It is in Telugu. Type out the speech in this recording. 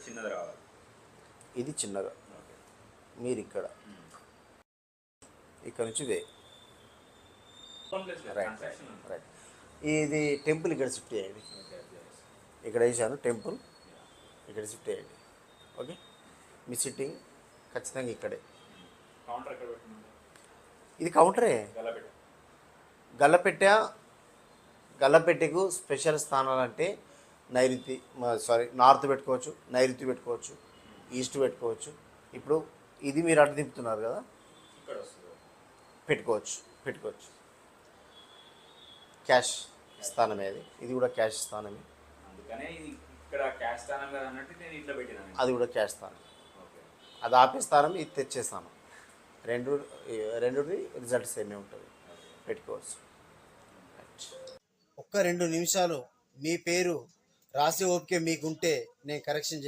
చిన్నది రావాలి. ఇది చిన్నగా మీరు ఇక్కడ నుంచి వే రైట్ రైట్. ఇది టెంపుల్ ఇక్కడ షిఫ్ట్ చేయండి. ఇక్కడ వేసాను టెంపుల్, ఇక్కడ షిఫ్ట్ చేయండి. ఓకే, మీ సిట్టింగ్ ఖచ్చితంగా ఇక్కడే. ఇది కౌంటరే. గల్లపెట్టెకు స్పెషల్ స్థానాలు అంటే నార్త్ పెట్టుకోవచ్చు, నైరుతి పెట్టుకోవచ్చు, ఈస్ట్ పెట్టుకోవచ్చు. ఇప్పుడు ఇది మీరు అటు దింపుతున్నారు కదా, పెట్టుకోవచ్చు. క్యాష్ స్థానమే ఇది కూడా క్యాష్ స్థానమే. అది కూడా క్యాష్ స్థానం. అది ఆపే స్థానం, ఇది తెచ్చే స్థానం. రెండు రిజల్ట్ సేమే ఉంటుంది. పెట్టుకోవచ్చు. ఒక్క 2 నిమిషాలు మీ పేరు రాసే ఓపిక మీకుంటే నేను కరెక్షన్